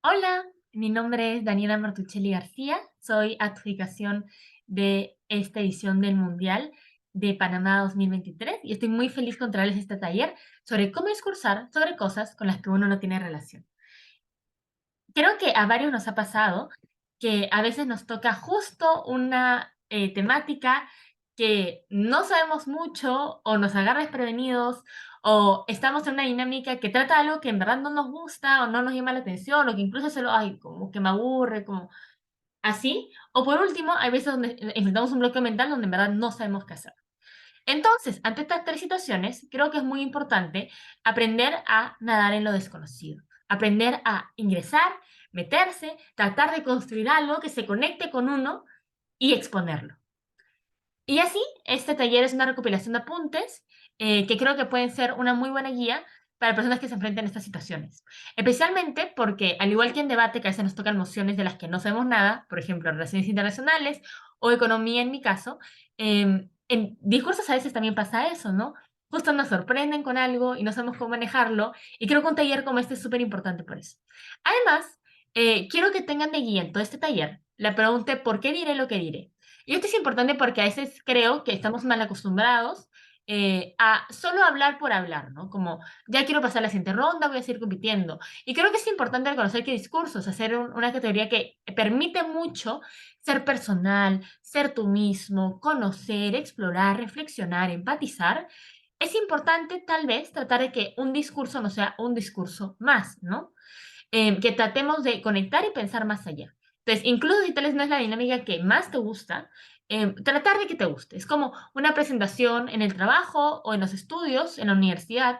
Hola, mi nombre es Daniela Martuchelli García, soy adjudicación de esta edición del Mundial de Panamá 2023 y estoy muy feliz con traerles este taller sobre cómo discursar sobre cosas con las que uno no tiene relación. Creo que a varios nos ha pasado que a veces nos toca justo una temática que no sabemos mucho o nos agarra desprevenidos o estamos en una dinámica que trata algo que en verdad no nos gusta o no nos llama la atención o que incluso se lo, ay, como que me aburre, como así. O por último, hay veces donde enfrentamos un bloqueo mental donde en verdad no sabemos qué hacer. Entonces, ante estas tres situaciones, creo que es muy importante aprender a nadar en lo desconocido, aprender a ingresar, meterse, tratar de construir algo que se conecte con uno y exponerlo. Y así, este taller es una recopilación de apuntes que creo que pueden ser una muy buena guía para personas que se enfrenten a estas situaciones. Especialmente porque, al igual que en debate, que a veces nos tocan nociones de las que no sabemos nada, por ejemplo, relaciones internacionales o economía en mi caso, en discursos a veces también pasa eso, ¿no? Justo nos sorprenden con algo y no sabemos cómo manejarlo, y creo que un taller como este es súper importante por eso. Además, quiero que tengan de guía en todo este taller la pregunta ¿por qué diré lo que diré? Y esto es importante porque a veces creo que estamos mal acostumbrados a solo hablar por hablar, ¿no? Como, ya quiero pasar la siguiente ronda, voy a seguir compitiendo. Y creo que es importante reconocer que discursos, hacer una categoría que permite mucho ser personal, ser tú mismo, conocer, explorar, reflexionar, empatizar. Es importante tal vez tratar de que un discurso no sea un discurso más, ¿no? Que tratemos de conectar y pensar más allá. Entonces, incluso si tal vez no es la dinámica que más te gusta, tratar de que te guste. Es como una presentación en el trabajo o en los estudios, en la universidad,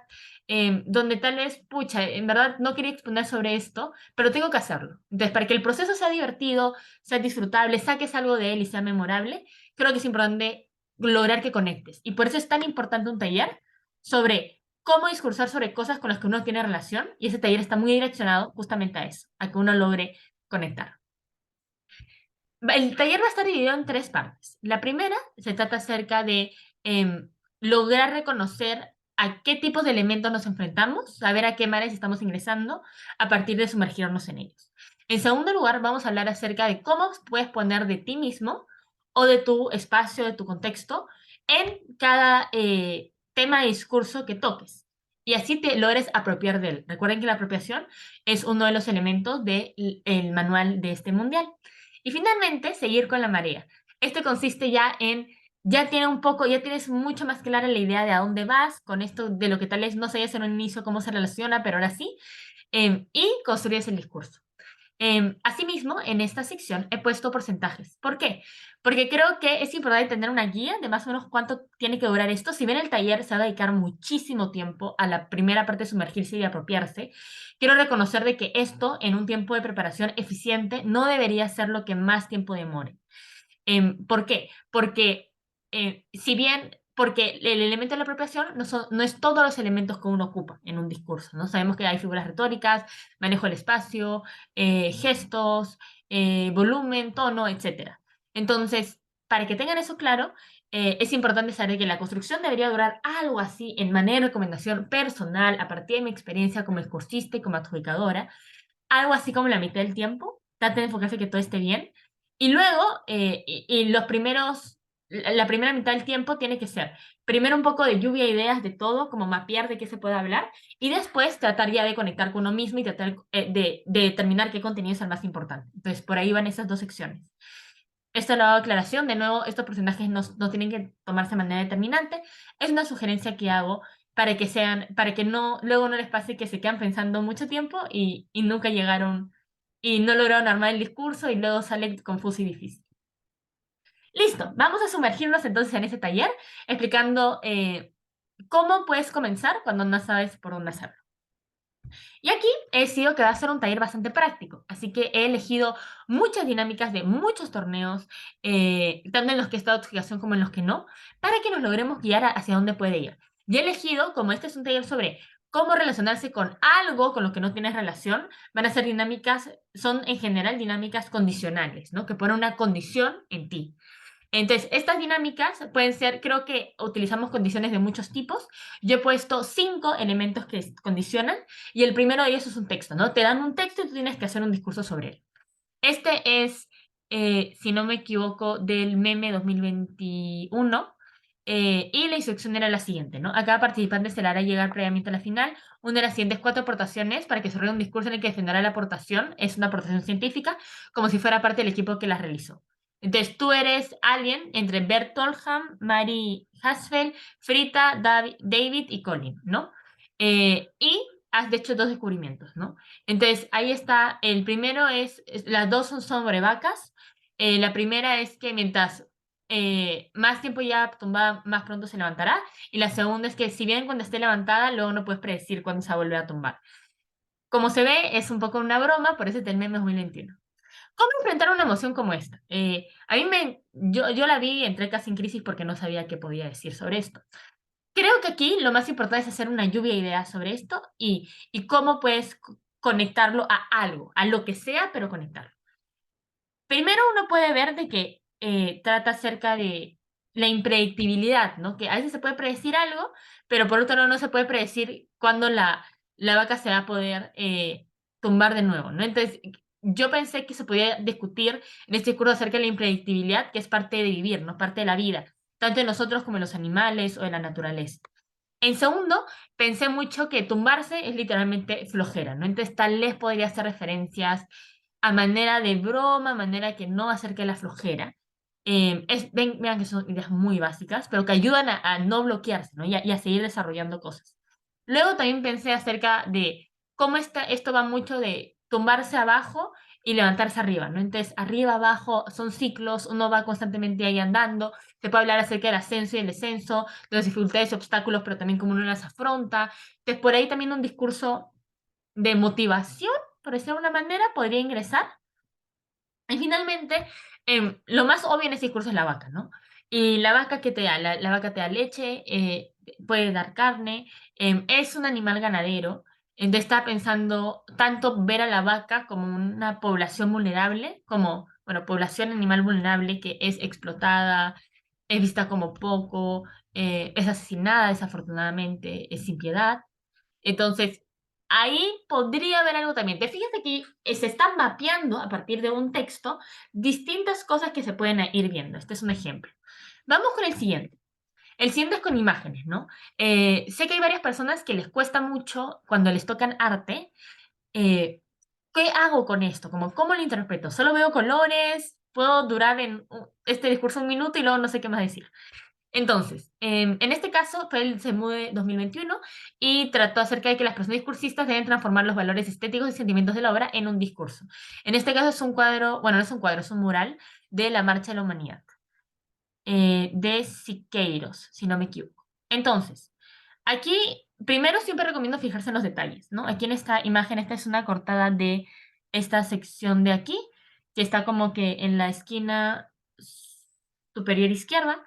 donde tal vez, pucha, en verdad no quería exponer sobre esto, pero tengo que hacerlo. Entonces, para que el proceso sea divertido, sea disfrutable, saques algo de él y sea memorable, creo que es importante lograr que conectes. Y por eso es tan importante un taller sobre cómo discursar sobre cosas con las que uno tiene relación, y ese taller está muy direccionado justamente a eso, a que uno logre conectar. El taller va a estar dividido en tres partes. La primera se trata acerca de em, lograr reconocer a qué tipos de elementos nos enfrentamos, saber a qué mares estamos ingresando a partir de sumergirnos en ellos. En segundo lugar, vamos a hablar acerca de cómo puedes poner de ti mismo o de tu espacio, de tu contexto, en cada tema de discurso que toques. Y así te logres apropiar de él. Recuerden que la apropiación es uno de los elementos del manual de este mundial. Y finalmente, seguir con la marea. Esto consiste ya en, ya tiene un poco, ya tienes mucho más clara la idea de a dónde vas, con esto de lo que tal vez no sabías en un inicio cómo se relaciona, pero ahora sí, y construyes el discurso. Asimismo, en esta sección he puesto porcentajes. ¿Por qué? Porque creo que es importante tener una guía de más o menos cuánto tiene que durar esto. Si bien el taller se va a dedicar muchísimo tiempo a la primera parte de sumergirse y apropiarse, quiero reconocer de que esto, en un tiempo de preparación eficiente, no debería ser lo que más tiempo demore. ¿Por qué? Porque si bien, porque el elemento de la apropiación no es todos los elementos que uno ocupa en un discurso, ¿no? Sabemos que hay figuras retóricas, manejo del espacio, gestos, volumen, tono, etcétera. Entonces, para que tengan eso claro, es importante saber que la construcción debería durar algo así en manera de recomendación personal, a partir de mi experiencia como discursista y como adjudicadora, algo así como la mitad del tiempo. Traten de enfocarse que todo esté bien. Y luego, los primeros, la primera mitad del tiempo tiene que ser primero un poco de lluvia de ideas de todo, como mapear de qué se puede hablar, y después tratar ya de conectar con uno mismo y tratar de determinar qué contenido es el más importante. Entonces, por ahí van esas dos secciones. Esta es la aclaración. De nuevo, estos porcentajes no tienen que tomarse de manera determinante. Es una sugerencia que hago para que sean, para que no, luego no les pase que se quedan pensando mucho tiempo y nunca llegaron y no lograron armar el discurso y luego sale confuso y difícil. Listo, vamos a sumergirnos entonces en ese taller explicando cómo puedes comenzar cuando no sabes por dónde hacerlo. Y aquí he decidido que va a ser un taller bastante práctico, así que he elegido muchas dinámicas de muchos torneos, tanto en los que he estado explicación como en los que no, para que nos logremos guiar hacia dónde puede ir. Y he elegido, como este es un taller sobre cómo relacionarse con algo con lo que no tienes relación, van a ser dinámicas, son en general dinámicas condicionales, ¿no? Que ponen una condición en ti. Entonces, estas dinámicas pueden ser, creo que utilizamos condiciones de muchos tipos. Yo he puesto 5 elementos que condicionan y el primero de ellos es un texto, ¿no? Te dan un texto y tú tienes que hacer un discurso sobre él. Este es, si no me equivoco, del meme 2021. Y la instrucción era la siguiente, ¿no? A cada participante se le hará llegar previamente a la final una de las siguientes 4 aportaciones para que se un discurso en el que defenderá la aportación. Es una aportación científica, como si fuera parte del equipo que la realizó. Entonces, tú eres alguien entre Bert Oldham, Mary Hasfeld, Frita, David y Colin, ¿no? Y has hecho 2 descubrimientos, ¿no? Entonces, ahí está. El primero las dos son sobre vacas. La primera es que mientras más tiempo ya tumbada, más pronto se levantará. Y la segunda es que si bien cuando esté levantada, luego no puedes predecir cuándo se va a volver a tumbar. Como se ve, es un poco una broma, por eso es del meme 2021. ¿Cómo enfrentar una emoción como esta? Yo la vi, entré casi en crisis porque no sabía qué podía decir sobre esto. Creo que aquí lo más importante es hacer una lluvia de ideas sobre esto y cómo puedes conectarlo a algo, a lo que sea, pero conectarlo. Primero uno puede ver de que trata acerca de la impredictibilidad, ¿no? Que a veces se puede predecir algo, pero por otro lado no se puede predecir cuándo la vaca se va a poder tumbar de nuevo, ¿no? Entonces, yo pensé que se podía discutir en este curso acerca de la impredictibilidad, que es parte de vivir, ¿no? Parte de la vida, tanto en nosotros como en los animales o en la naturaleza. En segundo, pensé mucho que tumbarse es literalmente flojera, ¿no? Entonces, tal vez podría hacer referencias a manera de broma, manera que no acerque la flojera. Vean que son ideas muy básicas, pero que ayudan a no bloquearse, ¿no? Y a seguir desarrollando cosas. Luego también pensé acerca de cómo esto va mucho de tumbarse abajo y levantarse arriba, ¿no? Entonces, arriba, abajo, son ciclos, uno va constantemente ahí andando, se puede hablar acerca del ascenso y el descenso, de las dificultades y obstáculos, pero también cómo uno las afronta. Entonces, por ahí también un discurso de motivación, por decirlo de alguna manera, podría ingresar. Y finalmente, lo más obvio en ese discurso es la vaca, ¿no? Y la vaca que te da, la vaca te da leche, puede dar carne, es un animal ganadero. Entonces está pensando tanto ver a la vaca como una población vulnerable, como, bueno, población animal vulnerable que es explotada, es vista como poco, es asesinada desafortunadamente, es sin piedad. Entonces, ahí podría haber algo también. Te fijas que se están mapeando a partir de un texto distintas cosas que se pueden ir viendo. Este es un ejemplo. Vamos con el siguiente. El siguiente es con imágenes, ¿no? Sé que hay varias personas que les cuesta mucho cuando les tocan arte. eh, ¿Qué hago con esto? Como, ¿cómo lo interpreto? Solo veo colores, puedo durar en este discurso un minuto y luego no sé qué más decir. Entonces, en este caso fue el CEMUDE 2021 y trató acerca de que las personas discursistas deben transformar los valores estéticos y sentimientos de la obra en un discurso. En este caso es un cuadro, bueno, no es un cuadro, es un mural de la Marcha de la Humanidad, de Siqueiros, si no me equivoco. Entonces, aquí primero siempre recomiendo fijarse en los detalles, ¿no? Aquí en esta imagen, esta es una cortada de esta sección de aquí, que está como que en la esquina superior izquierda.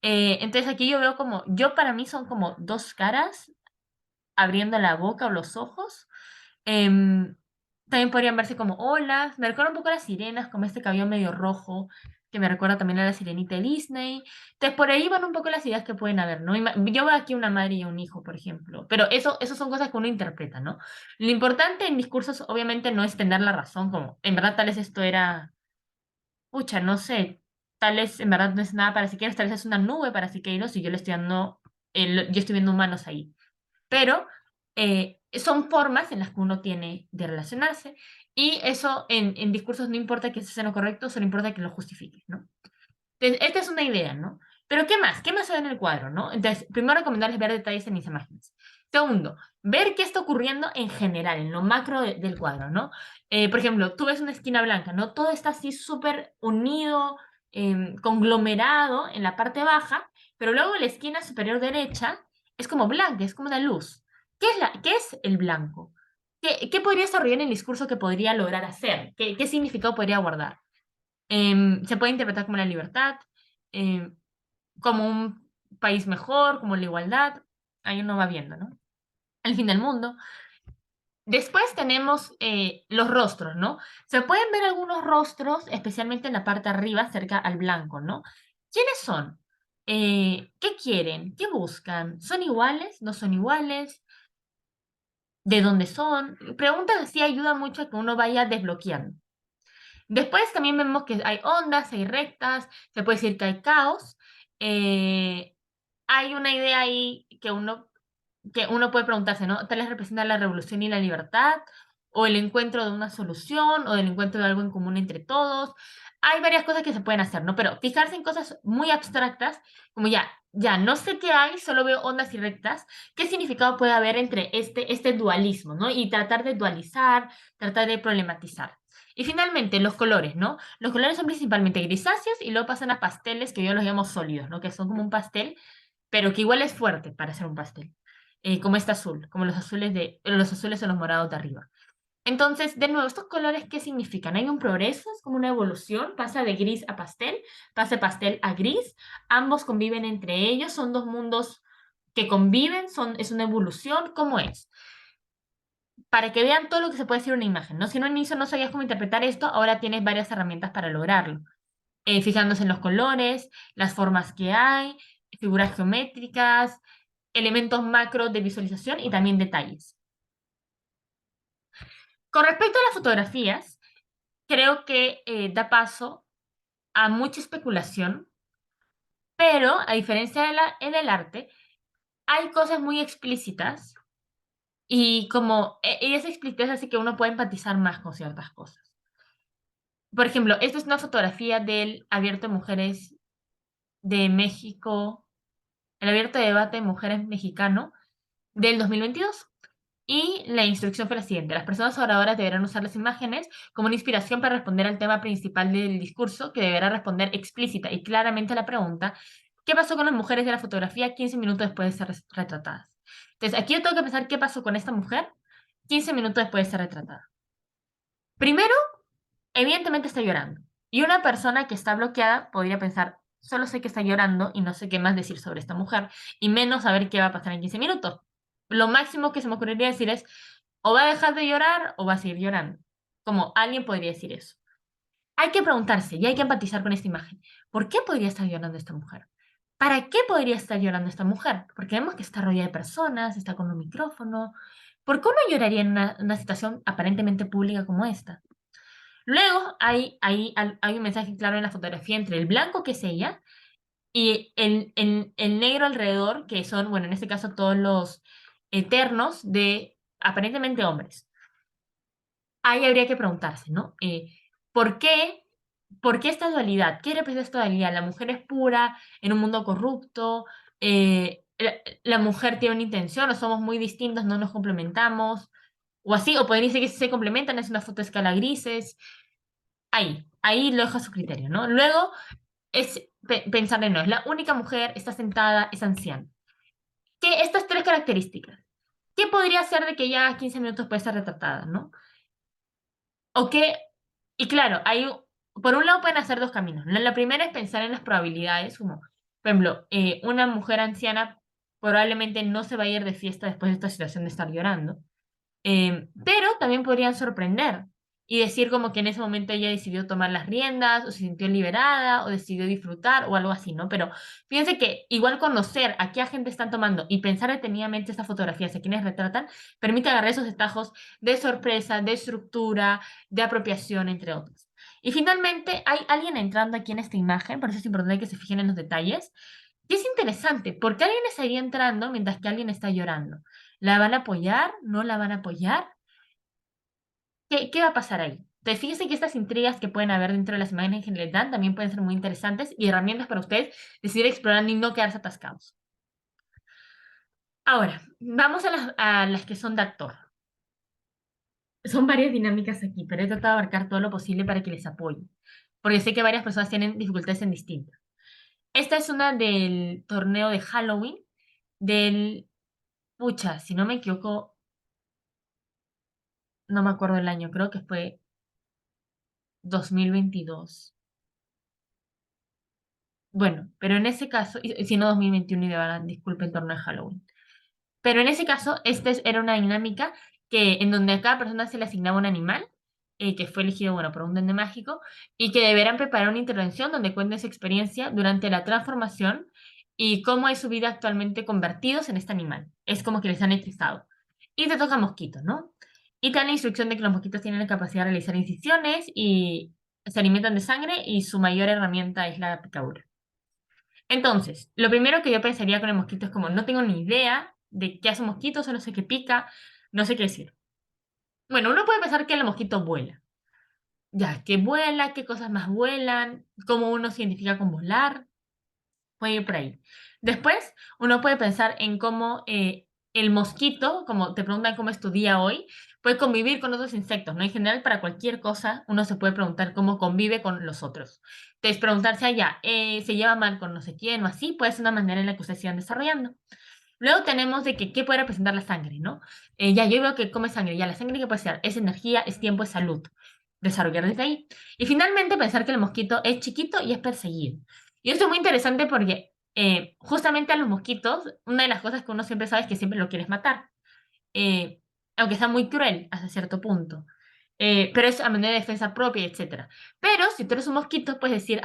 Entonces aquí yo veo como, yo para mí son como dos caras abriendo la boca o los ojos. Em, También podrían verse como olas. Me recuerda un poco a las sirenas, como este cabello medio rojo, que me recuerda también a la sirenita de Disney. Entonces por ahí van un poco las ideas que pueden haber, ¿no? Yo veo aquí una madre y un hijo, por ejemplo, pero eso son cosas que uno interpreta, ¿no? Lo importante en discursos obviamente no es tener la razón, como en verdad tal vez esto era, pucha, no sé, tal vez en verdad no es nada para Siqueiros, tal vez es una nube para Siqueiros y yo le estoy dando, yo estoy viendo humanos ahí. Pero son formas en las que uno tiene de relacionarse y eso en discursos no importa que sea lo correcto, solo importa que lo justifiques, ¿no? Entonces, esta es una idea, ¿no? Pero ¿qué más? ¿Qué más se ve en el cuadro, no? Entonces, primero recomendarles ver detalles en mis imágenes. Segundo, ver qué está ocurriendo en general, en lo macro del cuadro, ¿no? Por ejemplo, tú ves una esquina blanca, ¿no? Todo está así súper unido, conglomerado en la parte baja, pero luego en la esquina superior derecha es como blanca, es como una luz. ¿Qué es el blanco? ¿Qué podría desarrollar en el discurso que podría lograr hacer? ¿Qué significado podría guardar? Se puede interpretar como la libertad, em, como un país mejor, como la igualdad. Ahí uno va viendo, ¿no? El fin del mundo. Después tenemos los rostros, ¿no? Se pueden ver algunos rostros, especialmente en la parte arriba, cerca al blanco, ¿no? ¿Quiénes son? ¿Qué quieren? ¿Qué buscan? ¿Son iguales? ¿No son iguales? ¿De dónde son? Preguntas así ayudan mucho a que uno vaya desbloqueando. Después también vemos que hay ondas, hay rectas, se puede decir que hay caos. Eh, Hay una idea ahí que uno puede preguntarse, ¿no? ¿Tal vez representa la revolución y la libertad? ¿O el encuentro de una solución? ¿O el encuentro de algo en común entre todos? Hay varias cosas que se pueden hacer, ¿no? Pero fijarse en cosas muy abstractas, como ya, no sé qué hay, solo veo ondas y rectas. ¿Qué significado puede haber entre este dualismo, ¿no? Y tratar de dualizar, tratar de problematizar. Y finalmente, los colores, ¿no? Los colores son principalmente grisáceos y luego pasan a pasteles que yo los llamo sólidos, ¿no? Que son como un pastel, pero que igual es fuerte para ser un pastel. Como este azul, como los azules o los morados de arriba. Entonces, de nuevo, estos colores, ¿qué significan? Hay un progreso, es como una evolución, pasa de gris a pastel, pasa de pastel a gris, ambos conviven entre ellos, son dos mundos que conviven, es una evolución, ¿cómo es? Para que vean todo lo que se puede decir en una imagen, ¿no? Si en un inicio no sabías cómo interpretar esto, ahora tienes varias herramientas para lograrlo. Fijándose en los colores, las formas que hay, figuras geométricas, elementos macro de visualización y también detalles. Con respecto a las fotografías, creo que da paso a mucha especulación, pero a diferencia en el arte, hay cosas muy explícitas y esa explícita hace que uno pueda empatizar más con ciertas cosas. Por ejemplo, esta es una fotografía del Abierto de Mujeres de México, el Abierto de Debate de Mujeres mexicano del 2022. Y la instrucción fue la siguiente: las personas oradoras deberán usar las imágenes como una inspiración para responder al tema principal del discurso, que deberá responder explícita y claramente a la pregunta: ¿qué pasó con las mujeres de la fotografía 15 minutos después de ser retratadas? Entonces, aquí yo tengo que pensar qué pasó con esta mujer 15 minutos después de ser retratada. Primero, evidentemente está llorando. Y una persona que está bloqueada podría pensar: solo sé que está llorando y no sé qué más decir sobre esta mujer, y menos saber qué va a pasar en 15 minutos. Lo máximo que se me ocurriría decir es: o va a dejar de llorar o va a seguir llorando. Como alguien podría decir eso. Hay que preguntarse y hay que empatizar con esta imagen. ¿Por qué podría estar llorando esta mujer? ¿Para qué podría estar llorando esta mujer? Porque vemos que está rodeada de personas, está con un micrófono. ¿Por qué uno lloraría en una situación aparentemente pública como esta? Luego hay un mensaje claro en la fotografía entre el blanco, que es ella, y el negro alrededor, que son, bueno, en este caso todos los eternos de aparentemente hombres. Ahí habría que preguntarse, ¿no? ¿Por qué? ¿Por qué esta dualidad? ¿Qué representa esta dualidad? La mujer es pura en un mundo corrupto, la mujer tiene una intención, o somos muy distintos, no nos complementamos, o así, o podría decir que se complementan, es una foto a escala grises. Ahí lo deja a su criterio, ¿no? Luego es pensar en no, es la única mujer, está sentada, es anciana. ¿Qué? Estas tres características. ¿Qué podría ser de que ya 15 minutos puede estar retratada, ¿no? O que, y claro, por un lado pueden hacer dos caminos. La primera es pensar en las probabilidades, como, por ejemplo, una mujer anciana probablemente no se va a ir de fiesta después de esta situación de estar llorando. Pero también podrían sorprender y decir como que en ese momento ella decidió tomar las riendas o se sintió liberada o decidió disfrutar o algo así, ¿no? Pero fíjense que igual conocer a qué agente están tomando y pensar detenidamente estas fotografías, a quienes retratan, permite agarrar esos detajos de sorpresa, de estructura, de apropiación, entre otros. Y finalmente hay alguien entrando aquí en esta imagen, por eso es importante que se fijen en los detalles. Y es interesante, porque alguien estaría entrando mientras que alguien está llorando. ¿La van a apoyar? ¿No la van a apoyar? ¿Qué va a pasar ahí? Entonces, fíjense que estas intrigas que pueden haber dentro de las imágenes que les dan también pueden ser muy interesantes y herramientas para ustedes decidir explorando y no quedarse atascados. Ahora, vamos a las que son de actor. Son varias dinámicas aquí, pero he tratado de abarcar todo lo posible para que les apoye, porque sé que varias personas tienen dificultades en distintas. Esta es una del torneo de Halloween, pucha, si no me equivoco, no me acuerdo el año, creo que fue 2022. Bueno, pero en ese caso, y si no 2021 y de verdad, disculpe, en torno a Halloween. Pero en ese caso, era una dinámica en donde a cada persona se le asignaba un animal, que fue elegido, bueno, por un duende mágico, y que deberán preparar una intervención donde cuenten su experiencia durante la transformación y cómo es su vida actualmente convertidos en este animal. Es como que les han hechizado. Y te toca mosquito, ¿no? Y te dan la instrucción de que los mosquitos tienen la capacidad de realizar incisiones y se alimentan de sangre y su mayor herramienta es la picadura. Entonces, lo primero que yo pensaría con el mosquito es como, no tengo ni idea de qué hace un mosquito, solo sé que pica, no sé qué decir. Bueno, uno puede pensar que el mosquito vuela. Ya, ¿qué vuela? ¿Qué cosas más vuelan? ¿Cómo uno se identifica con volar? Puede ir por ahí. Después, uno puede pensar en cómo el mosquito, como te preguntan cómo es tu día hoy, puede convivir con otros insectos, ¿no? En general, para cualquier cosa, uno se puede preguntar cómo convive con los otros. Entonces, preguntarse allá, ¿se lleva mal con no sé quién o así? Puede ser una manera en la que ustedes sigan desarrollando. Luego tenemos de que qué puede representar la sangre, ¿no? Ya, yo veo que come sangre, ya la sangre que puede ser es energía, es tiempo, es salud. Desarrollar desde ahí. Y finalmente pensar que el mosquito es chiquito y es perseguido. Y esto es muy interesante porque justamente a los mosquitos, una de las cosas que uno siempre sabe es que siempre lo quieres matar. eh, Aunque sea muy cruel hasta cierto punto. Pero es a manera de defensa propia, etcétera. Pero si tú eres un mosquito, puedes decir,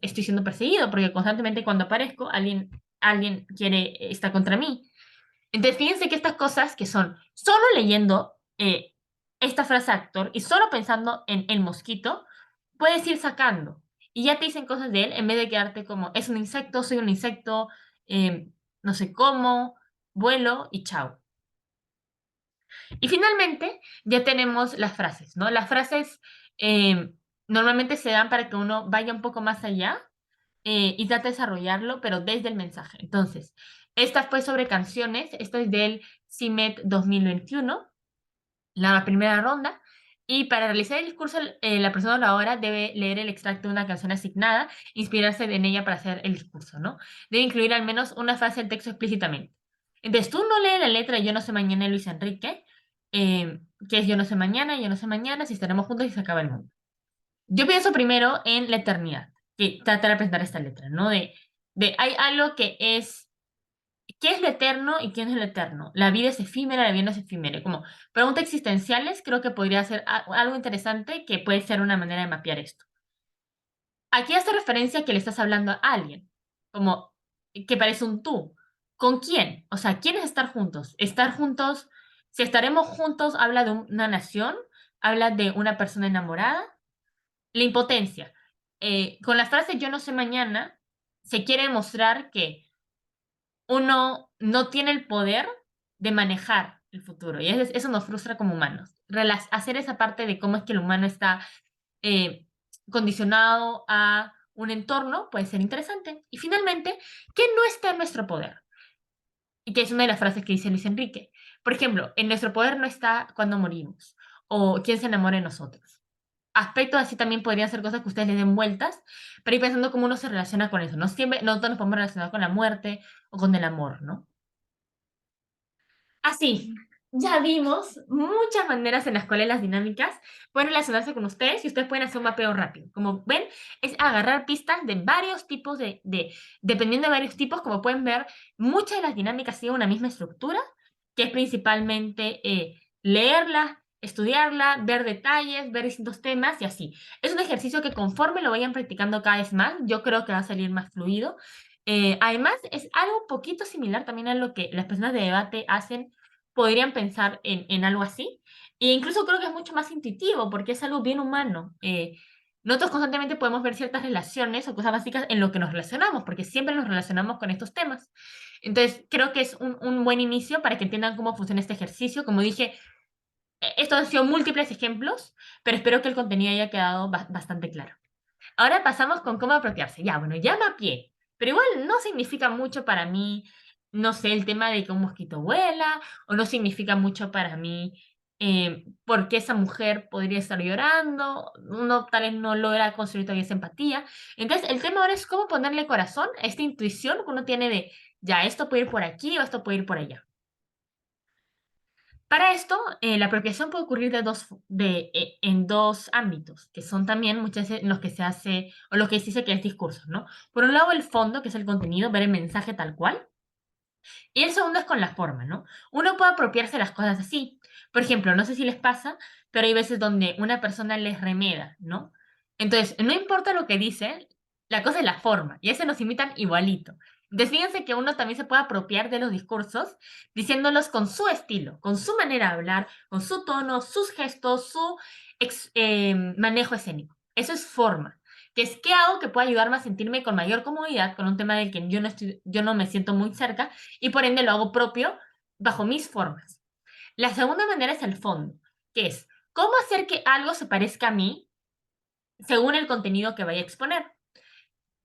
estoy siendo perseguido porque constantemente cuando aparezco, alguien está contra mí. Entonces, fíjense que estas cosas que son solo leyendo esta frase actor y solo pensando en el mosquito, puedes ir sacando. Y ya te dicen cosas de él en vez de quedarte como, es un insecto, soy un insecto, eh, no sé cómo, vuelo y chao. Y finalmente, ya tenemos las frases, ¿no? Las frases eh, normalmente se dan para que uno vaya un poco más allá y trate de desarrollarlo, pero desde el mensaje. Entonces, esta fue sobre canciones, esta es del CIMET 2021, la primera ronda. Y para realizar el discurso, la persona oradora debe leer el extracto de una canción asignada, inspirarse en ella para hacer el discurso, ¿no? Debe incluir al menos una frase del texto explícitamente. Entonces, tú no lees la letra de Yo no sé mañana de Luis Enrique, eh, que es yo no sé mañana, si estaremos juntos y se acaba el mundo. Yo pienso primero en la eternidad, que trata de presentar esta letra, ¿no? Hay algo que es, ¿qué es lo eterno y qué no es lo eterno? La vida es efímera, la vida no es efímera. Como preguntas existenciales, creo que podría ser algo interesante que puede ser una manera de mapear esto. Aquí hace referencia a que le estás hablando a alguien, como que parece un tú. ¿Con quién? O sea, ¿quién es estar juntos? Estar juntos, si estaremos juntos, habla de una nación, habla de una persona enamorada. La impotencia. Con la frase yo no sé mañana, se quiere demostrar que uno no tiene el poder de manejar el futuro. Y eso nos frustra como humanos. Hacer esa parte de cómo es que el humano está eh, condicionado a un entorno puede ser interesante. Y finalmente, ¿qué no está en nuestro poder? Y que es una de las frases que dice Luis Enrique. Por ejemplo, en nuestro poder no está cuando morimos o quién se enamora de nosotros. Aspectos así también podrían ser cosas que ustedes le den vueltas, pero ir pensando cómo uno se relaciona con eso. No siempre, no todos nos podemos relacionar con la muerte o con el amor, ¿no? Así, ya vimos muchas maneras en las cuales las dinámicas pueden relacionarse con ustedes y ustedes pueden hacer un mapeo rápido. Como ven, es agarrar pistas de varios tipos dependiendo de varios tipos, como pueden ver, muchas de las dinámicas siguen una misma estructura, que es principalmente leerla, estudiarla, ver detalles, ver distintos temas y así. Es un ejercicio que conforme lo vayan practicando cada vez más, yo creo que va a salir más fluido. Además, es algo un poquito similar también a lo que las personas de debate hacen, podrían pensar en algo así. E incluso creo que es mucho más intuitivo porque es algo bien humano. Nosotros constantemente podemos ver ciertas relaciones o cosas básicas en lo que nos relacionamos, porque siempre nos relacionamos con estos temas. Entonces, creo que es un buen inicio para que entiendan cómo funciona este ejercicio. Como dije, esto han sido múltiples ejemplos, pero espero que el contenido haya quedado bastante claro. Ahora pasamos con cómo apropiarse. Ya, bueno, ya mapeé, pero igual no significa mucho para mí, no sé, el tema de que un mosquito vuela, o no significa mucho para mí por qué esa mujer podría estar llorando, uno tal vez no logra construir todavía esa empatía. Entonces, el tema ahora es cómo ponerle corazón a esta intuición que uno tiene de, ya, esto puede ir por aquí o esto puede ir por allá. Para esto, la apropiación puede ocurrir en dos ámbitos, que son también muchas veces en los que se hace, o lo que se dice que es discurso, ¿no? Por un lado, el fondo, que es el contenido, ver el mensaje tal cual, y el segundo es con la forma, ¿no? Uno puede apropiarse de las cosas así. Por ejemplo, no sé si les pasa, pero hay veces donde una persona les remeda, ¿no? Entonces, no importa lo que dicen, la cosa es la forma, y ese nos imitan igualito. Entonces, fíjense que uno también se puede apropiar de los discursos diciéndolos con su estilo, con su manera de hablar, con su tono, sus gestos, su manejo escénico. Eso es forma. Que es qué hago que pueda ayudarme a sentirme con mayor comodidad con un tema del que yo no me siento muy cerca y por ende lo hago propio bajo mis formas. La segunda manera es el fondo, que es cómo hacer que algo se parezca a mí según el contenido que vaya a exponer.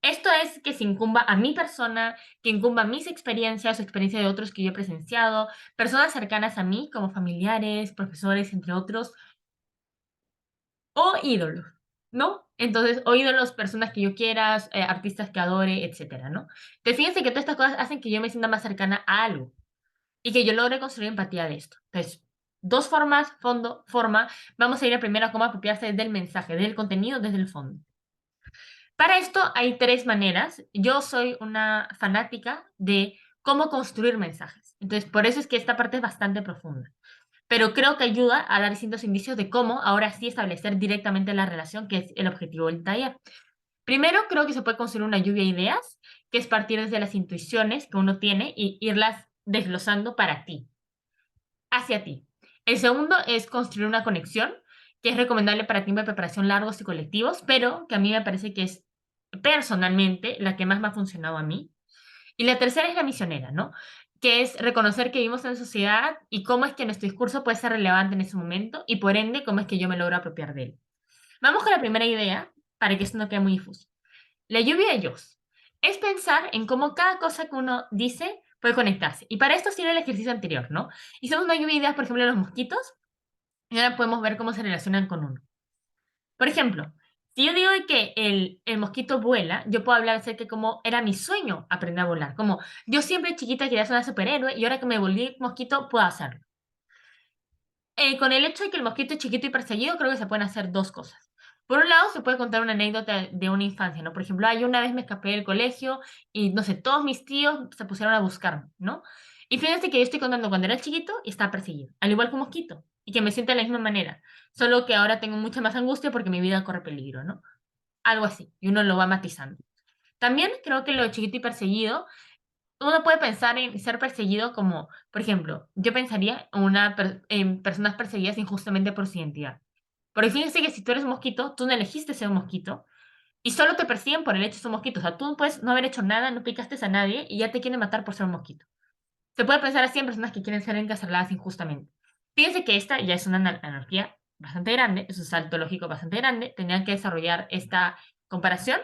Esto es que se incumba a mi persona, que incumba a mis experiencias o experiencias de otros que yo he presenciado, personas cercanas a mí, como familiares, profesores, entre otros, o ídolos, ¿no? Entonces, o ídolos, personas que yo quiera, artistas que adore, etcétera, ¿no? Entonces, fíjense que todas estas cosas hacen que yo me sienta más cercana a algo y que yo logre construir empatía de esto. Entonces, dos formas, fondo, forma. Vamos a ir a primero a cómo apropiarse del mensaje, del contenido, desde el fondo. Para esto hay tres maneras. Yo soy una fanática de cómo construir mensajes. Entonces, por eso es que esta parte es bastante profunda. Pero creo que ayuda a dar distintos indicios de cómo ahora sí establecer directamente la relación, que es el objetivo del taller. Primero, creo que se puede construir una lluvia de ideas, que es partir desde las intuiciones que uno tiene y irlas desglosando para ti, hacia ti. El segundo es construir una conexión, que es recomendable para tiempos de preparación largos y colectivos, pero que a mí me parece que es personalmente la que más me ha funcionado a mí. Y la tercera es la misionera, ¿no? Que es reconocer que vivimos en sociedad y cómo es que nuestro discurso puede ser relevante en ese momento y por ende cómo es que yo me logro apropiar de él. Vamos con la primera idea para que esto no quede muy difuso. La lluvia de Dios es pensar en cómo cada cosa que uno dice puede conectarse. Y para esto sirve el ejercicio anterior, ¿no? Hicimos una lluvia de ideas, por ejemplo, de los mosquitos y ahora podemos ver cómo se relacionan con uno. Por ejemplo, si yo digo que el mosquito vuela, yo puedo hablar acerca de cómo era mi sueño aprender a volar. Como yo siempre chiquita quería ser una superhéroe y ahora que me volví mosquito puedo hacerlo. Con el hecho de que el mosquito es chiquito y perseguido, creo que se pueden hacer dos cosas. Por un lado, se puede contar una anécdota de una infancia, ¿no? Por ejemplo, yo una vez me escapé del colegio y, no sé, todos mis tíos se pusieron a buscarme, ¿no? Y fíjense que yo estoy contando cuando era chiquito y estaba perseguido, al igual que un mosquito, y que me siento de la misma manera, solo que ahora tengo mucha más angustia porque mi vida corre peligro, ¿no? Algo así, y uno lo va matizando. También creo que lo de chiquito y perseguido, uno puede pensar en ser perseguido como, por ejemplo, yo pensaría en personas perseguidas injustamente por su identidad. Porque fíjense que si tú eres un mosquito, tú no elegiste ser un mosquito y solo te persiguen por el hecho de ser un mosquito. O sea, tú puedes no haber hecho nada, no picaste a nadie y ya te quieren matar por ser un mosquito. Se puede pensar así en personas que quieren ser encarceladas injustamente. Fíjense que esta ya es una anarquía bastante grande, es un salto lógico bastante grande, tenían que desarrollar esta comparación,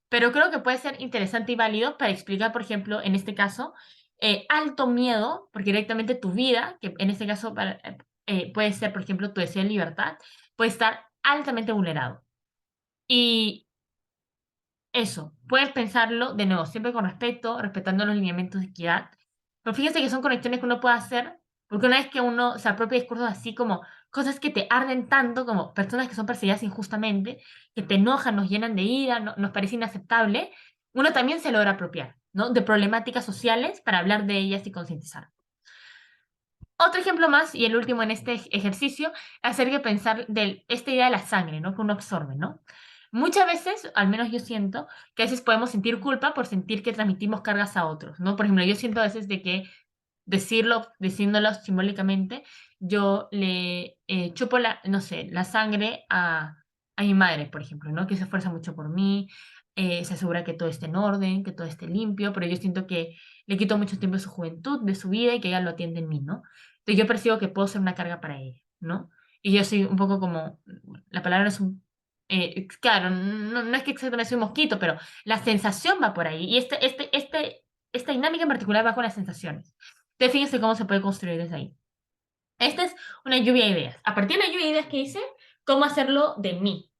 pero creo que puede ser interesante y válido para explicar, por ejemplo, en este caso, alto miedo, porque directamente tu vida, que en este caso puede ser, por ejemplo, tu deseo de libertad, puede estar altamente vulnerado. Y eso, puedes pensarlo de nuevo, siempre con respeto, respetando los lineamientos de equidad. Pero fíjense que son conexiones que uno puede hacer, porque una vez que uno se apropia de discursos así como cosas que te arden tanto, como personas que son perseguidas injustamente, que te enojan, nos llenan de ira, nos parece inaceptable, uno también se logra apropiar, ¿no? De problemáticas sociales para hablar de ellas y concientizar. Otro ejemplo más, y el último en este ejercicio, hacer que pensar de esta idea de la sangre, ¿no? Que uno absorbe, ¿no? Muchas veces, al menos yo siento, que a veces podemos sentir culpa por sentir que transmitimos cargas a otros, ¿no? Por ejemplo, yo siento a veces de que diciéndolo simbólicamente, yo le chupo no sé, la sangre a mi madre, por ejemplo, ¿no? Que se esfuerza mucho por mí, se asegura que todo esté en orden, que todo esté limpio, pero yo siento que le quito mucho tiempo de su juventud, de su vida y que ella lo atiende en mí, ¿no? Entonces yo percibo que puedo ser una carga para ella, ¿no? Y yo soy un poco como, la palabra es un... claro, no es que exactamente soy un mosquito, pero la sensación va por ahí. Y esta dinámica en particular va con las sensaciones. Entonces, fíjense cómo se puede construir desde ahí. Esta es una lluvia de ideas. A partir de la lluvia de ideas que hice, cómo hacerlo de mí,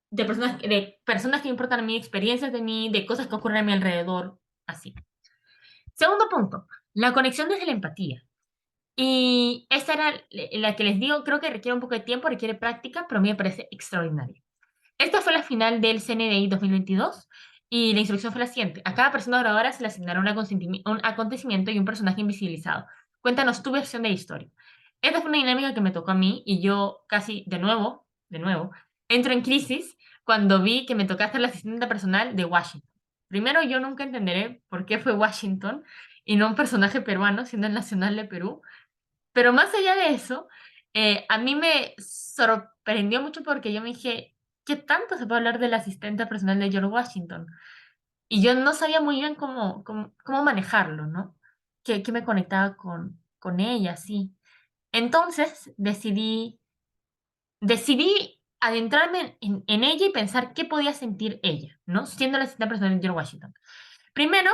de personas que me importan a mí, experiencias de mí, de cosas que ocurren a mi alrededor, así. Segundo punto, la conexión desde la empatía. Y esta era la que les digo, creo que requiere un poco de tiempo, requiere práctica, pero a mí me parece extraordinaria. Esta fue la final del CNDI 2022 y la instrucción fue la siguiente. A cada persona grabadora se le asignará un acontecimiento y un personaje invisibilizado. Cuéntanos tu versión de la historia. esta fue una dinámica que me tocó a mí y yo casi de nuevo, entro en crisis cuando vi que me tocaba ser la asistente personal de Washington. Primero, yo nunca entenderé por qué fue Washington y no un personaje peruano, siendo el nacional de Perú. Pero más allá de eso, a mí me sorprendió mucho porque yo me dije, ¿qué tanto se puede hablar del asistente personal de George Washington? Y yo no sabía muy bien cómo manejarlo, ¿no? Que me conectaba con ella, sí. Entonces decidí adentrarme en ella y pensar qué podía sentir ella, ¿no? Siendo la asistente personal de George Washington. Primero,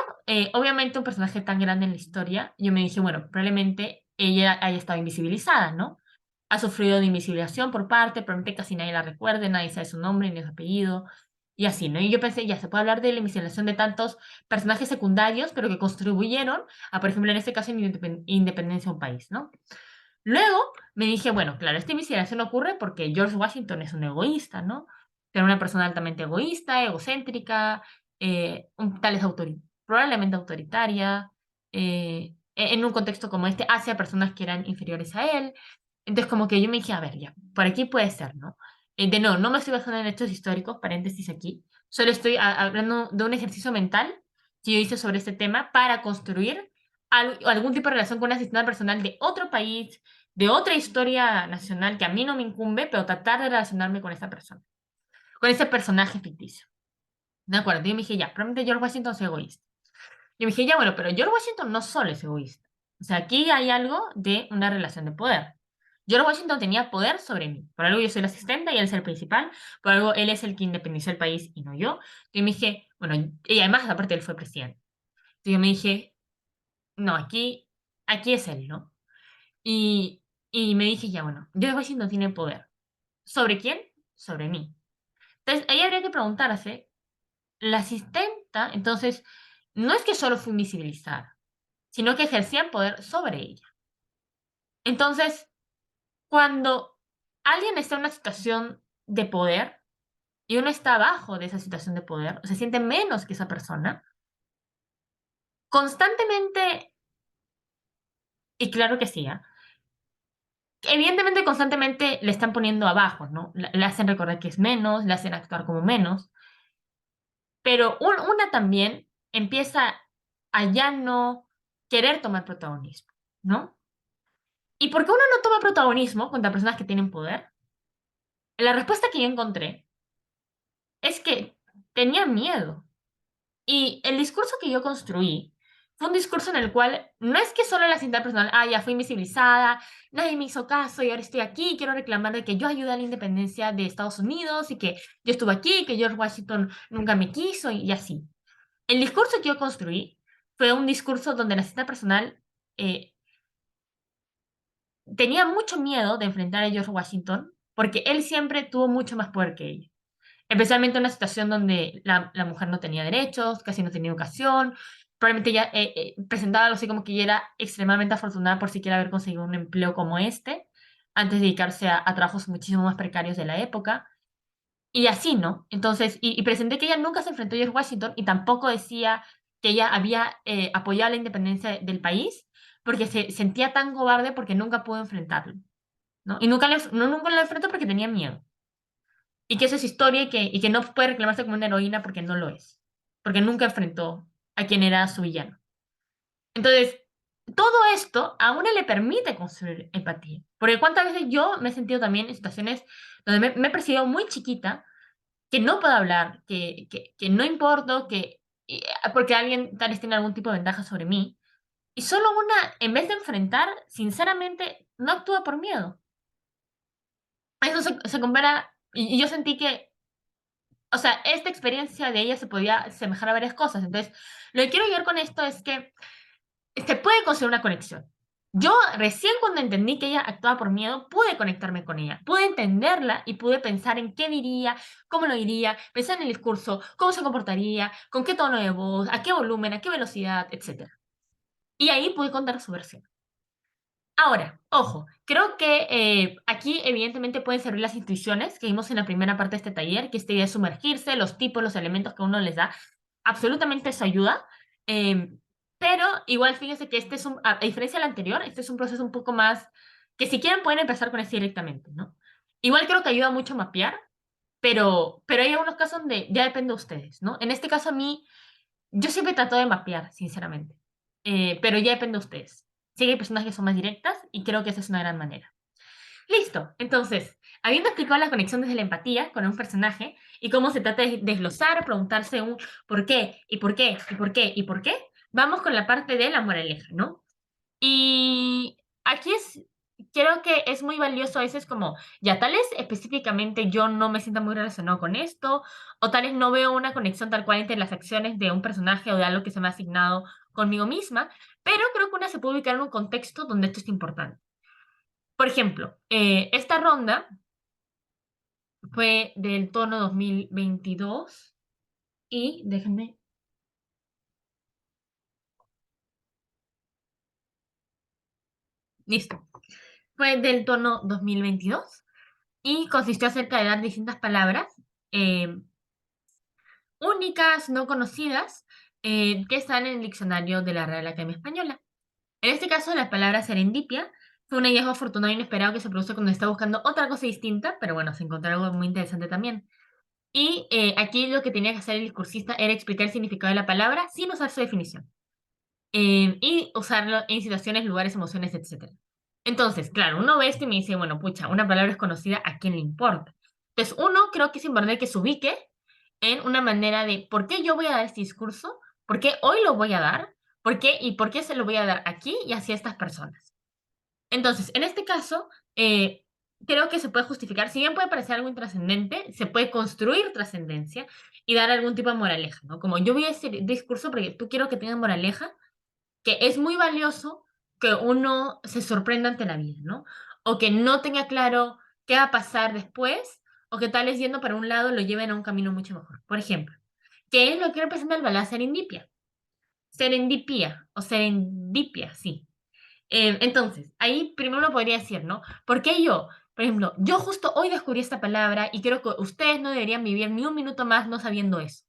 obviamente un personaje tan grande en la historia, yo me dije, bueno, probablemente ella haya estado invisibilizada, ¿no? Ha sufrido de invisibilización por parte, probablemente casi nadie la recuerde, nadie sabe su nombre ni su apellido, y así, ¿no? Y yo pensé, ya se puede hablar de la invisibilización de tantos personajes secundarios, pero que contribuyeron a, por ejemplo, en este caso, independencia de un país, ¿no? Luego me dije, bueno, claro, esta investigación ocurre porque George Washington es un egoísta, ¿no? Era una persona altamente egoísta, egocéntrica, tal vez probablemente autoritaria, en un contexto como este, hacia personas que eran inferiores a él. Entonces, como que yo me dije, a ver, ya, por aquí puede ser, ¿no? No me estoy basando en hechos históricos, paréntesis aquí, solo estoy hablando de un ejercicio mental que yo hice sobre este tema para construir algún tipo de relación con una asistente personal de otro país, de otra historia nacional que a mí no me incumbe, pero tratar de relacionarme con esa persona, con ese personaje ficticio. ¿De acuerdo? Yo me dije, ya, probablemente George Washington es egoísta. Yo me dije, ya, bueno, pero George Washington no solo es egoísta. O sea, aquí hay algo de una relación de poder. George Washington tenía poder sobre mí. Por algo yo soy la asistente y él es el principal. Por algo él es el que independizó el país y no yo. Y me dije, bueno, y además, aparte, él fue presidente. Entonces yo me dije, no, aquí es él, ¿no? Y, y me dije, ya, bueno, George Washington tiene poder. ¿Sobre quién? Sobre mí. Entonces, ahí habría que preguntarse, la asistenta, entonces, no es que solo fue invisibilizada, sino que ejercían poder sobre ella. Entonces, cuando alguien está en una situación de poder y uno está abajo de esa situación de poder, o se siente menos que esa persona, constantemente, y claro que sí, ¿ah? Evidentemente constantemente le están poniendo abajo, ¿no? Le hacen recordar que es menos, le hacen actuar como menos, pero una también empieza a ya no querer tomar protagonismo, ¿no? ¿Y por qué uno no toma protagonismo contra personas que tienen poder? La respuesta que yo encontré es que tenía miedo. Y el discurso que yo construí fue un discurso en el cual no es que solo la cinta personal, ah, ya fui invisibilizada, nadie me hizo caso y ahora estoy aquí, quiero reclamar de que yo ayudé a la independencia de Estados Unidos y que yo estuve aquí, que George Washington nunca me quiso y así. El discurso que yo construí fue un discurso donde la cinta personal eh, tenía mucho miedo de enfrentar a George Washington porque él siempre tuvo mucho más poder que ella. Especialmente en una situación donde la mujer no tenía derechos, casi no tenía educación, probablemente ella presentaba algo así como que ella era extremadamente afortunada por siquiera haber conseguido un empleo como este, antes de dedicarse a trabajos muchísimo más precarios de la época, y así, ¿no? Entonces, y presenté que ella nunca se enfrentó a George Washington y tampoco decía que ella había apoyado la independencia del país, porque se sentía tan cobarde porque nunca pudo enfrentarlo, ¿no? Y nunca lo enfrentó porque tenía miedo y que eso es historia y que no puede reclamarse como una heroína porque no lo es, porque nunca enfrentó a quien era su villano. Entonces, todo esto a uno le permite construir empatía, porque cuántas veces yo me he sentido también en situaciones donde me he percibido muy chiquita, que no puedo hablar, que no importo, porque alguien tal vez tiene algún tipo de ventaja sobre mí, y solo una, en vez de enfrentar, sinceramente, no actúa por miedo. Eso se compara, y yo sentí que o sea, esta experiencia de ella se podía asemejar a varias cosas. Entonces, lo que quiero llegar con esto es que se puede construir una conexión. Yo recién cuando entendí que ella actuaba por miedo, pude conectarme con ella, pude entenderla y pude pensar en qué diría, cómo lo diría, pensar en el discurso, cómo se comportaría, con qué tono de voz, a qué volumen, a qué velocidad, etcétera. Y ahí pude contar su versión. Ahora, ojo, creo que aquí evidentemente pueden servir las intuiciones que vimos en la primera parte de este taller, que esta idea de sumergirse, los tipos, los elementos que uno les da, absolutamente eso ayuda. eh, pero igual fíjese que este es a diferencia del anterior, este es un proceso un poco más que si quieren pueden empezar con eso directamente, ¿no? Igual creo que ayuda mucho mapear, pero hay algunos casos donde ya depende de ustedes, ¿no? En este caso a mí, yo siempre trato de mapear, sinceramente, pero ya depende de ustedes. Sí que hay personas que son más directas y creo que esa es una gran manera. Listo. Entonces, habiendo explicado la conexión desde la empatía con un personaje y cómo se trata de desglosar, preguntarse un por qué, y por qué, y por qué, y por qué, vamos con la parte de la moraleja, ¿no? Y aquí creo que es muy valioso a veces como, ya tal vez específicamente yo no me sienta muy relacionado con esto, o tal vez no veo una conexión tal cual entre las acciones de un personaje o de algo que se me ha asignado conmigo misma, pero creo que una se puede ubicar en un contexto donde esto es importante. Por ejemplo, esta ronda fue del tono 2022 y déjenme, listo, fue del tono 2022 y consistió acerca de dar distintas palabras eh, únicas, no conocidas, que están en el diccionario de la Real Academia Española. En este caso, la palabra serendipia fue un hallazgo afortunado e inesperado que se produce cuando se está buscando otra cosa distinta, pero bueno, se encontró algo muy interesante también. Y aquí lo que tenía que hacer el discursista era explicar el significado de la palabra sin usar su definición. Y usarlo en situaciones, lugares, emociones, etcétera. Entonces, claro, uno ve esto y me dice, bueno, pucha, una palabra es conocida, ¿a quién le importa? Entonces, uno creo que es importante que se ubique en una manera de por qué yo voy a dar este discurso, por qué hoy lo voy a dar, por qué y por qué se lo voy a dar aquí y hacia estas personas. Entonces, en este caso, creo que se puede justificar, si bien puede parecer algo intrascendente, se puede construir trascendencia y dar algún tipo de moraleja, ¿no? Como yo voy a decir discurso porque tú quiero que tenga moraleja, que es muy valioso que uno se sorprenda ante la vida, ¿no? O que no tenga claro qué va a pasar después, o que tal vez yendo para un lado lo lleven a un camino mucho mejor. Por ejemplo, ¿qué es lo que representa el balance serendipia? Serendipia, o serendipia, sí. Entonces, ahí primero uno podría decir, ¿no? ¿Por qué yo? Por ejemplo, yo justo hoy descubrí esta palabra y creo que ustedes no deberían vivir ni un minuto más no sabiendo eso.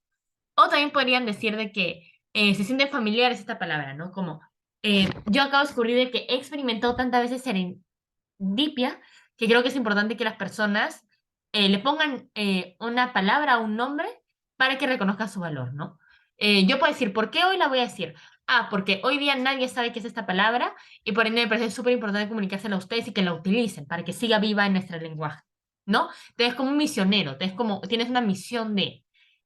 O también podrían decir de que se sienten familiares esta palabra, ¿no? Como yo acabo de descubrir de que he experimentado tantas veces serendipia que creo que es importante que las personas le pongan una palabra o un nombre para que reconozcan su valor, ¿no? Yo puedo decir, ¿por qué hoy la voy a decir? Ah, porque hoy día nadie sabe qué es esta palabra y por ende me parece súper importante comunicársela a ustedes y que la utilicen para que siga viva en nuestro lenguaje, ¿no? Te ves como un misionero, te ves como, tienes una misión de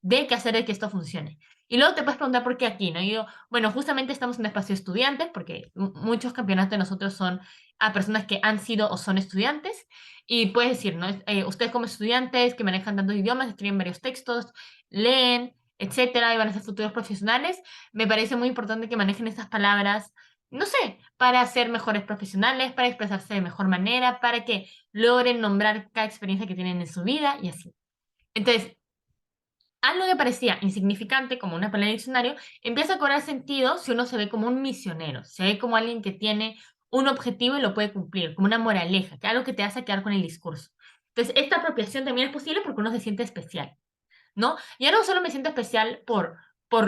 que hacer de que esto funcione. Y luego te puedes preguntar por qué aquí, ¿no? Y yo, bueno, justamente estamos en un espacio de estudiantes, porque muchos campeonatos de nosotros son a personas que han sido o son estudiantes, y puedes decir, ¿no? Ustedes como estudiantes que manejan tantos idiomas, escriben varios textos, leen, etcétera, y van a ser futuros profesionales, me parece muy importante que manejen estas palabras, no sé, para ser mejores profesionales, para expresarse de mejor manera, para que logren nombrar cada experiencia que tienen en su vida y así. Entonces, algo que parecía insignificante, como una palabra de diccionario, empieza a cobrar sentido si uno se ve como un misionero, se ve como alguien que tiene un objetivo y lo puede cumplir, como una moraleja, que algo que te hace quedar con el discurso. Entonces, esta apropiación también es posible porque uno se siente especial, ¿no? Ya no solo me siento especial por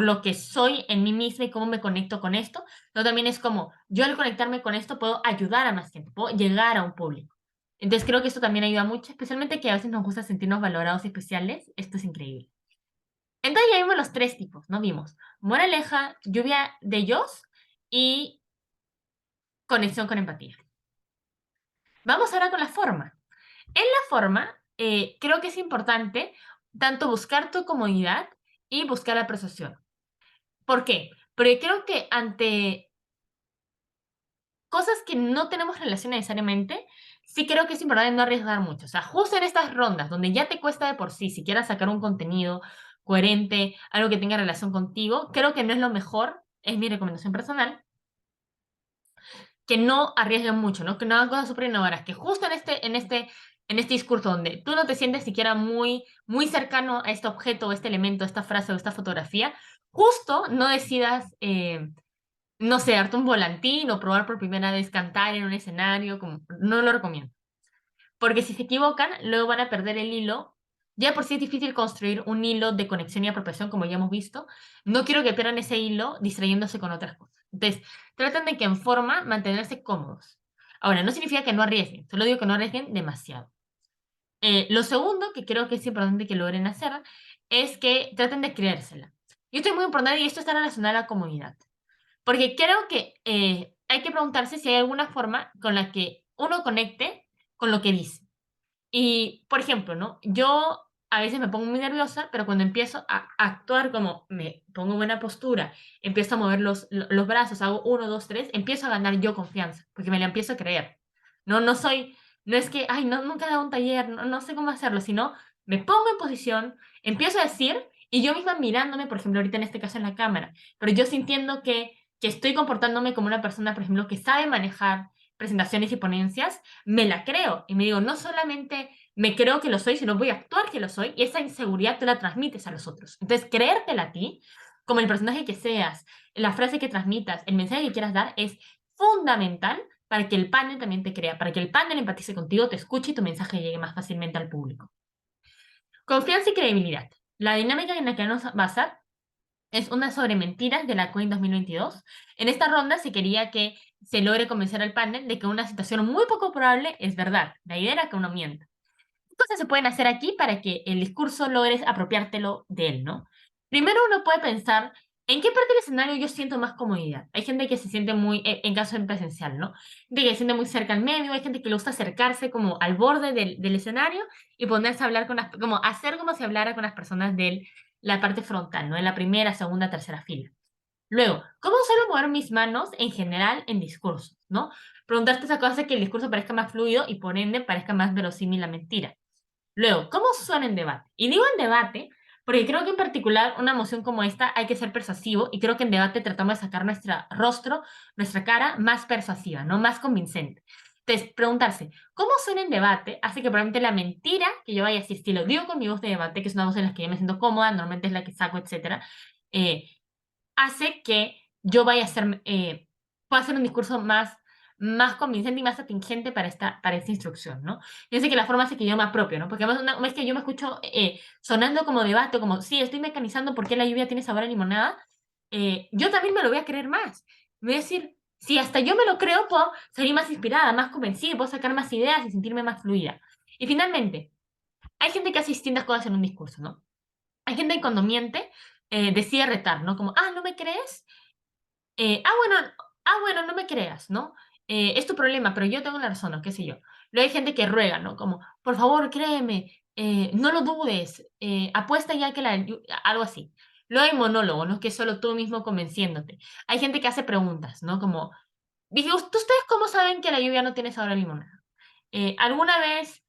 lo que soy en mí misma y cómo me conecto con esto, no también es como yo al conectarme con esto puedo ayudar a más gente, puedo llegar a un público. Entonces creo que esto también ayuda mucho, especialmente que a veces nos gusta sentirnos valorados y especiales. Esto es increíble. Entonces ya vimos los tres tipos, ¿no? Vimos moraleja, lluvia de ellos y conexión con empatía. Vamos ahora con la forma. En la forma, creo que es importante tanto buscar tu comodidad y buscar la persuasión. ¿Por qué? Porque creo que ante cosas que no tenemos relación necesariamente, sí creo que es importante no arriesgar mucho. O sea, justo en estas rondas donde ya te cuesta de por sí, si quieras sacar un contenido coherente, algo que tenga relación contigo, creo que no es lo mejor, es mi recomendación personal, que no arriesguen mucho, ¿no? Que no hagan cosas súper innovadoras, que justo en este discurso donde tú no te sientes siquiera muy cercano a este objeto, o este elemento, esta frase o esta fotografía, justo no decidas no sé, darte un volantín o probar por primera vez cantar en un escenario, como, no lo recomiendo. Porque si se equivocan, luego van a perder el hilo. Ya por sí es difícil construir un hilo de conexión y apropiación, como ya hemos visto. No quiero que pierdan ese hilo distrayéndose con otras cosas. Entonces, traten de que en forma mantenerse cómodos. Ahora, no significa que no arriesguen, solo digo que no arriesguen demasiado. Lo segundo que creo que es importante que logren hacer es que traten de creérsela. Y esto es muy importante y esto está relacionado a la comunidad. Porque creo que hay que preguntarse si hay alguna forma con la que uno conecte con lo que dice. Y, por ejemplo, ¿no? Yo a veces me pongo muy nerviosa, pero cuando empiezo a actuar como me pongo en buena postura, empiezo a mover los brazos, hago uno, dos, tres, empiezo a ganar yo confianza, porque me la empiezo a creer. No soy, no es que, ay, no, nunca he dado un taller, no sé cómo hacerlo, sino me pongo en posición, empiezo a decir, y yo misma mirándome, por ejemplo, ahorita en este caso en la cámara, pero yo sintiendo que estoy comportándome como una persona, por ejemplo, que sabe manejar presentaciones y ponencias, me la creo y me digo, no solamente me creo que lo soy, sino voy a actuar que lo soy y esa inseguridad te la transmites a los otros. Entonces, creértela a ti, como el personaje que seas, la frase que transmitas, el mensaje que quieras dar, es fundamental para que el panel también te crea, para que el panel empatice contigo, te escuche y tu mensaje llegue más fácilmente al público. Confianza y credibilidad. La dinámica en la que vamos a basar es una sobre mentiras de la Queen 2022. En esta ronda se quería que se logre convencer al panel de que una situación muy poco probable es verdad. La idea era que uno mienta. ¿Qué cosas se pueden hacer aquí para que el discurso logres apropiártelo de él, ¿no? Primero uno puede pensar, ¿en qué parte del escenario yo siento más comodidad? Hay gente que se siente muy, en caso en presencial, ¿no? De que se siente muy cerca al medio, hay gente que le gusta acercarse como al borde del escenario y ponerse a hablar con las, como hacer como si hablara con las personas de la parte frontal, ¿no? En la primera, segunda, tercera fila. Luego, ¿cómo suelo mover mis manos en general en discursos, ¿no? Preguntarte esa cosa hace que el discurso parezca más fluido y por ende parezca más verosímil la mentira. Luego, ¿cómo suena en debate? Y digo en debate porque creo que en particular una moción como esta hay que ser persuasivo y creo que en debate tratamos de sacar nuestro rostro, nuestra cara más persuasiva, ¿no? Más convincente. Entonces, preguntarse, ¿cómo suena en debate? Hace que probablemente la mentira que yo vaya a decir, si lo digo con mi voz de debate, que es una voz en la que yo me siento cómoda, normalmente es la que saco, etcétera, eh, hace que yo vaya a ser, pueda hacer un discurso más convincente y más atingente para esta instrucción, ¿no? Yo sé que la forma hace que yo me apropio, ¿no? Porque además una vez que yo me escucho sonando como debate, como, sí, estoy mecanizando por qué la lluvia tiene sabor a limonada, yo también me lo voy a creer más. Me voy a decir, si hasta yo me lo creo, puedo salir más inspirada, más convencida, puedo sacar más ideas y sentirme más fluida. Y finalmente, hay gente que hace distintas cosas en un discurso, ¿no? Hay gente que cuando miente decide retar, ¿no? Como, no me crees, bueno, bueno, no me creas, ¿no? Es tu problema, pero yo tengo la razón, o qué sé yo. Luego hay gente que ruega, ¿no? Como, por favor, créeme, no lo dudes, apuesta ya que algo así. Luego hay monólogos, ¿no? Que es solo tú mismo convenciéndote. Hay gente que hace preguntas, ¿no? Como, dije, ¿ustedes cómo saben que la lluvia no tiene sabor a limonada? ¿Alguna vez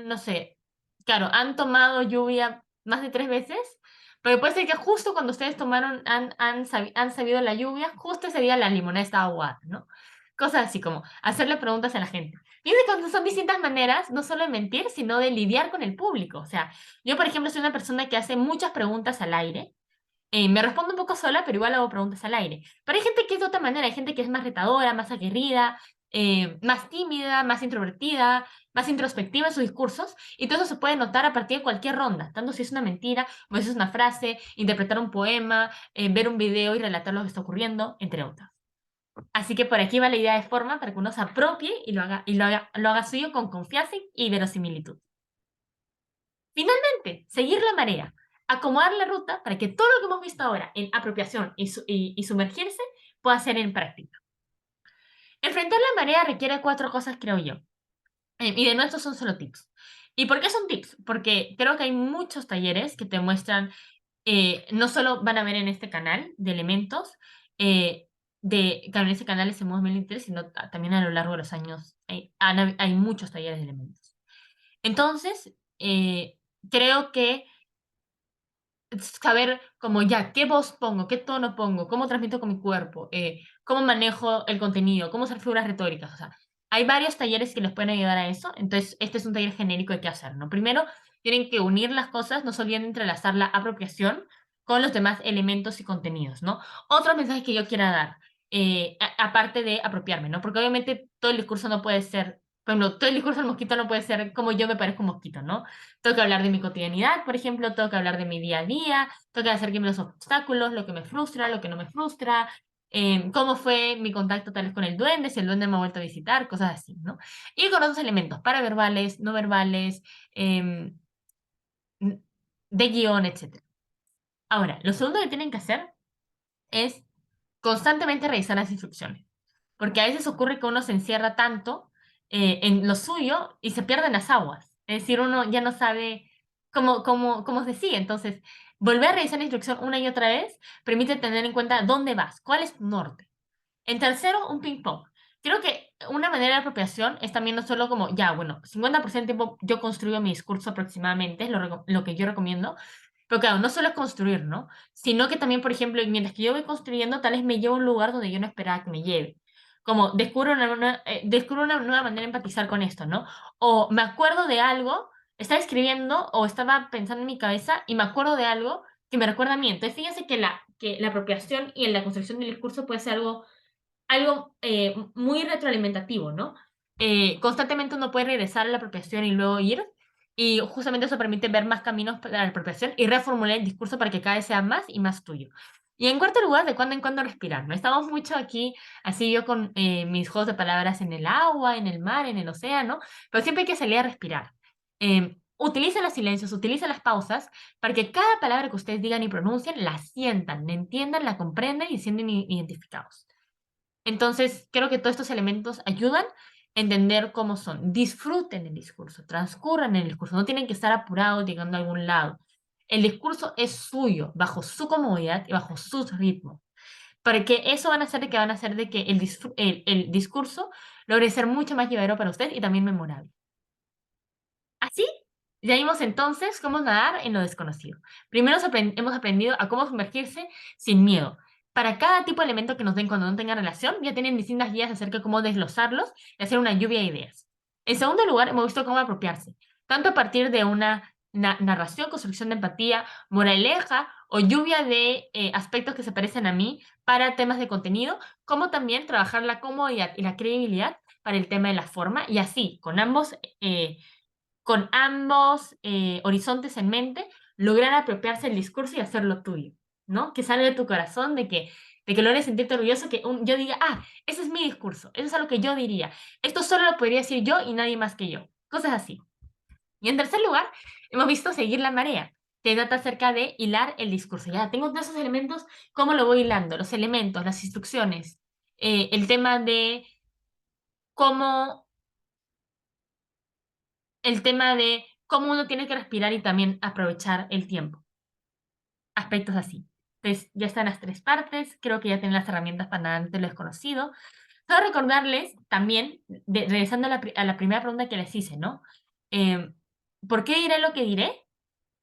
no sé, claro, han tomado lluvia más de 3 veces? Pero puede ser que justo cuando ustedes tomaron, han sabido la lluvia, justo ese día la limonada estaba aguada, ¿no? Cosas así como hacerle preguntas a la gente. Fíjense que son distintas maneras, no solo de mentir, sino de lidiar con el público. O sea, yo, por ejemplo, soy una persona que hace muchas preguntas al aire, me respondo un poco sola, pero igual hago preguntas al aire. Pero hay gente que es de otra manera, hay gente que es más retadora, más aguerrida, más tímida, más introvertida, más introspectiva en sus discursos, y todo eso se puede notar a partir de cualquier ronda, tanto si es una mentira, o si es una frase, interpretar un poema, ver un video y relatar lo que está ocurriendo, entre otras. Así que por aquí va la idea de forma para que uno se apropie y lo haga suyo con confianza y verosimilitud. Finalmente, seguir la marea, acomodar la ruta para que todo lo que hemos visto ahora en apropiación y sumergirse pueda ser en práctica. Enfrentar la marea requiere 4 cosas, creo yo. Y de nuevo, estos son solo tips. ¿Y por qué son tips? Porque creo que hay muchos talleres que te muestran, no solo van a ver en este canal de elementos, claro, en ese canal es Hacemos 2023, sino también a lo largo de los años hay muchos talleres de elementos. Entonces, creo que saber como ya, qué voz pongo, qué tono pongo, cómo transmito con mi cuerpo, cómo manejo el contenido, cómo usar figuras retóricas. O sea, hay varios talleres que les pueden ayudar a eso. Entonces, este es un taller genérico que hay que hacer, ¿no? Primero, tienen que unir las cosas, no se olviden de entrelazar la apropiación con los demás elementos y contenidos, ¿no? Otro mensaje que yo quiera dar, aparte de apropiarme, ¿no? Porque obviamente todo el discurso no puede ser, por ejemplo, todo el discurso del mosquito no puede ser como yo me parezco un mosquito, ¿no? Tengo que hablar de mi cotidianidad, por ejemplo, tengo que hablar de mi día a día, tengo que acercarme los obstáculos, lo que me frustra, lo que no me frustra, cómo fue mi contacto tal vez con el duende, si el duende me ha vuelto a visitar, cosas así, ¿no? Y con otros elementos, paraverbales, no verbales, em, de guión, etcétera. Ahora, lo segundo que tienen que hacer es constantemente revisar las instrucciones, porque a veces ocurre que uno se encierra tanto en lo suyo y se pierden las aguas. Es decir, uno ya no sabe cómo se sigue. Entonces, volver a revisar la instrucción una y otra vez permite tener en cuenta dónde vas, cuál es tu norte. En tercero, un ping-pong. Creo que una manera de apropiación es también no solo como, ya, bueno, 50% del tiempo yo construyo mi discurso aproximadamente, es lo que yo recomiendo, pero claro, no solo es construir, ¿no? Sino que también, por ejemplo, mientras que yo voy construyendo, tal vez me llevo a un lugar donde yo no esperaba que me lleve. Como descubro una nueva manera de empatizar con esto, ¿no? O me acuerdo de algo, estaba escribiendo o estaba pensando en mi cabeza y me acuerdo de algo que me recuerda a mí. Entonces, fíjense que la apropiación y en la construcción del discurso puede ser algo muy retroalimentativo, ¿no? Constantemente uno puede regresar a la apropiación y luego ir, y justamente eso permite ver más caminos para la apropiación y reformular el discurso para que cada vez sea más y más tuyo. Y en cuarto lugar, de cuando en cuando respirar, ¿no? Estamos mucho aquí, así yo con mis juegos de palabras en el agua, en el mar, en el océano, pero siempre hay que salir a respirar. Utiliza los silencios, utiliza las pausas para que cada palabra que ustedes digan y pronuncien la sientan, la entiendan, la comprendan y sienten identificados. Entonces, creo que todos estos elementos ayudan a entender cómo son. Disfruten el discurso, transcurran el discurso, no tienen que estar apurados llegando a algún lado. El discurso es suyo, bajo su comodidad y bajo sus ritmos. Porque eso van a hacer de que el discurso logre ser mucho más llevadero para usted y también memorable. Así, ya vimos entonces cómo nadar en lo desconocido. Primero hemos aprendido a cómo sumergirse sin miedo. Para cada tipo de elemento que nos den cuando no tengan relación, ya tienen distintas guías acerca de cómo desglosarlos y hacer una lluvia de ideas. En segundo lugar, hemos visto cómo apropiarse, tanto a partir de una narración, construcción de empatía, moraleja o lluvia de aspectos que se parecen a mí para temas de contenido, como también trabajar la comodidad y la credibilidad para el tema de la forma, y así, con ambos horizontes en mente, lograr apropiarse del discurso y hacerlo tuyo, ¿no? Que salga de tu corazón, de que logres sentirte orgulloso, que yo diga, ese es mi discurso, eso es algo que yo diría, esto solo lo podría decir yo y nadie más que yo, cosas así. Y en tercer lugar, hemos visto seguir la marea, que trata acerca de hilar el discurso. Ya tengo todos esos elementos, ¿cómo lo voy hilando? Los elementos, las instrucciones, el tema de cómo cómo uno tiene que respirar y también aprovechar el tiempo. Aspectos así. Entonces, ya están las tres partes, creo que ya tienen las herramientas para nada ante lo desconocido. Solo recordarles también, regresando a la primera pregunta que les hice, ¿no? Eh, ¿Por qué diré lo que diré?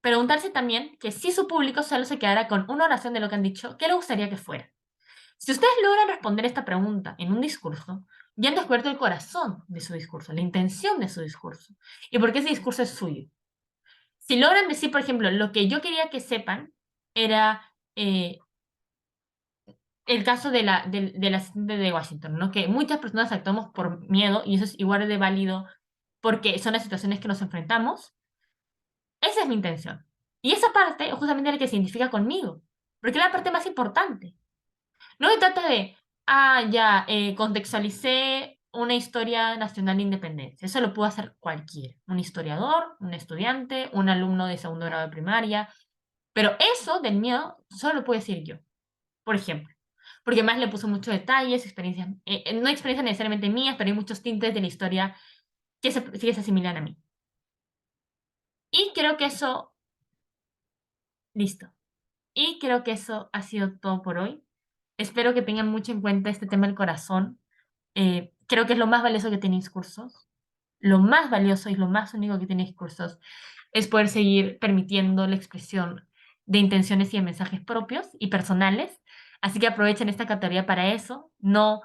Preguntarse también que si su público solo se quedara con una oración de lo que han dicho, ¿qué le gustaría que fuera? Si ustedes logran responder esta pregunta en un discurso, ya han descubierto el corazón de su discurso, la intención de su discurso, y por qué ese discurso es suyo. Si logran decir, por ejemplo, lo que yo quería que sepan era el caso del asistente de Washington, ¿no? Que muchas personas actuamos por miedo y eso es igual de válido porque son las situaciones que nos enfrentamos. Esa es mi intención. Y esa parte es justamente la que se identifica conmigo, porque es la parte más importante. No se trata de, ya, contextualicé una historia nacional de independencia. Eso lo puede hacer cualquiera. Un historiador, un estudiante, un alumno de segundo grado de primaria. Pero eso del miedo solo lo puedo decir yo, por ejemplo. Porque más le puso muchos detalles, experiencias, no experiencias necesariamente mías, pero hay muchos tintes de la historia que se asimilan a mí. Y creo que eso, listo. Y creo que eso ha sido todo por hoy. Espero que tengan mucho en cuenta este tema del corazón. Creo que es lo más valioso que tiene discursos. Lo más valioso y lo más único que tiene discursos es poder seguir permitiendo la expresión de intenciones y de mensajes propios y personales. Así que aprovechen esta categoría para eso. No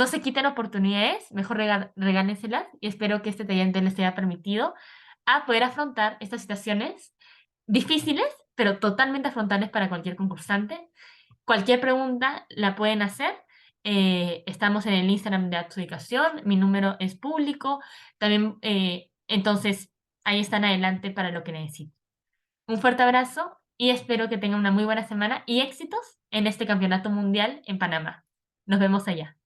se quiten oportunidades, mejor regálenselas y espero que este taller les haya permitido a poder afrontar estas situaciones difíciles, pero totalmente afrontables para cualquier concursante. Cualquier pregunta la pueden hacer. Estamos en el Instagram de Adjudicación, mi número es público. También, entonces, ahí están adelante para lo que necesiten. Un fuerte abrazo y espero que tengan una muy buena semana y éxitos en este campeonato mundial en Panamá. Nos vemos allá.